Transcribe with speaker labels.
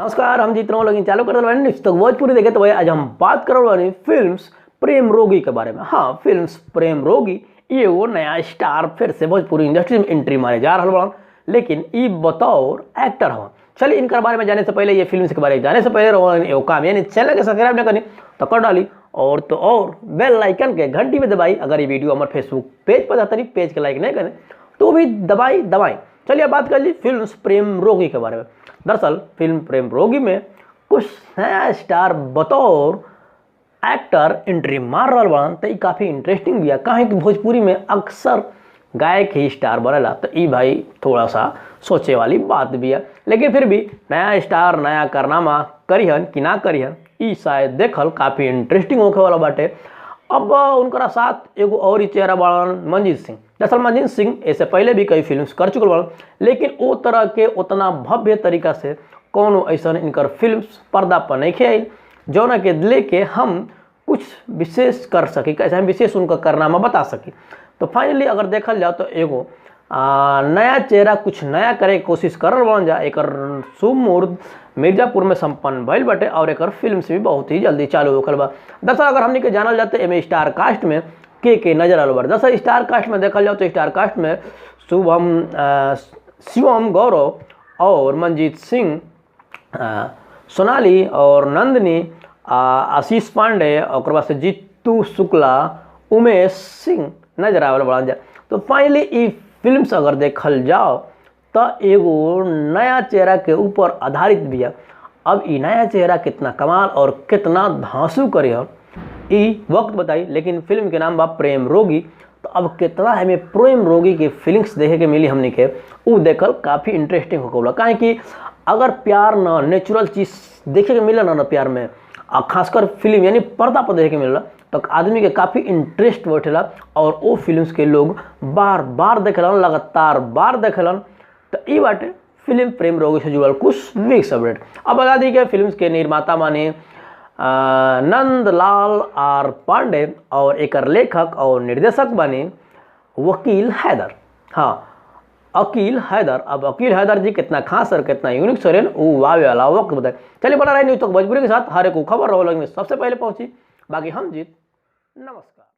Speaker 1: नमस्कार, हम जीत रहे लेकिन चालू कर दे तो भोजपुरी देखे तो भाई आज हम बात कर वाली फिल्म्स प्रेम रोगी के बारे में। हाँ, फिल्म्स प्रेम रोगी ये वो नया स्टार फिर से भोजपुरी इंडस्ट्री में एंट्री मारे जा रहा बड़ा, लेकिन ये बतौर एक्टर हवा। चलिए इनके बारे में जाने से पहले, ये फिल्म के बारे में जाने से पहले वो काम यानी चैनल के सब्सक्राइब नहीं करनी तो कर डाली और तो और बेल आइकन के घंटी में दबाई। अगर ये वीडियो हमारे फेसबुक पेज पर जाता नहीं, पेज के लाइक नहीं करें तो भी दबाई। चलिए बात कर ली फिल्म प्रेम रोगी के बारे में। दरअसल फिल्म प्रेम रोगी में कुछ नया स्टार बतौर एक्टर एंट्री मार रहा बड़ा, तो ये काफ़ी इंटरेस्टिंग भी है। कहीं कि भोजपुरी में अक्सर गायक ही स्टार बनेला, तो ये भाई थोड़ा सा सोचे वाली बात भी है। लेकिन फिर भी नया स्टार नया कारनामा करिहन कि ना करिहन, ये शायद देखल काफ़ी इंटरेस्टिंग होखे वाला बाटे। अब उनका साथ एगो और ही चेहरा बड़ा मंजीत सिंह। दरअसल मंजीत सिंह ऐसे पहले भी कई फिल्म्स कर चुकल बड़ा, लेकिन वो तरह के उतना भव्य तरीका से कोनो ऐसा इनकर फिल्म्स पर्दा पर नहीं खेल जौना के लेके हम कुछ विशेष कर सकी, कैसे हम विशेष उनका कारनामा बता सकी। तो फाइनली अगर देखल जाओ तो एगो नया चेहरा कुछ नया करे के कोशिश करल बन जा। एक शुभ मुहूर्त मिर्जापुर में संपन्न भइल बटे और एक फिल्म से भी बहुत ही जल्दी चालू होखल बा। दरअसल अगर हमने के जानल जाते एम स्टार कास्ट में के नजर आल बा। दरअसल स्टार कास्ट में देखल जाओ तो स्टार कास्ट में शिवम गौरव और मंजीत सिंह, सोनाली और नंदिनी, आशीष पांडे और बाद से जीतू शुक्ला, उमेश सिंह नजर आवे बड़ा जा। तो फाइनली ये फिल्म्स अगर देखल जाओ तो एगो नया चेहरा के ऊपर आधारित भी है। अब ये नया चेहरा कितना कमाल और कितना धांसू करे ये वक्त बताई, लेकिन फिल्म के नाम बा प्रेम रोगी। तो अब कितना हमें प्रेम रोगी की फीलिंग्स देखे के मिली हमने के, वो देखल काफ़ी इंटरेस्टिंग होगा। काहे कि अगर प्यार न नेचुरल चीज़ देखे के मिला ना प्यार में, खासकर फिल्म यानी पर्दा पर देखे के मिला, तो आदमी के काफ़ी इंटरेस्ट बैठेला और वो फिल्म्स के लोग बार बार देखेलन, लगातार बार देखेलन। तो ये बाटे फिल्म प्रेम रोगी से जुड़ल कुछ वीक्स अपडेट। अब बता दी कि फिल्म के निर्माता माने नंदलाल आर पांडे और एक लेखक और निर्देशक बने वकील हैदर। हाँ, अकील हैदर। अब अकील हैदर जी कितना खास और कितना यूनिक सरेन वो वावे वाला वक्त बताए। चलिए बना रहे न्यूज़ तो भोजपुरी के साथ हर एक खबर रहो लगने सबसे पहले पहुंची। बाकी हम जीत। नमस्कार।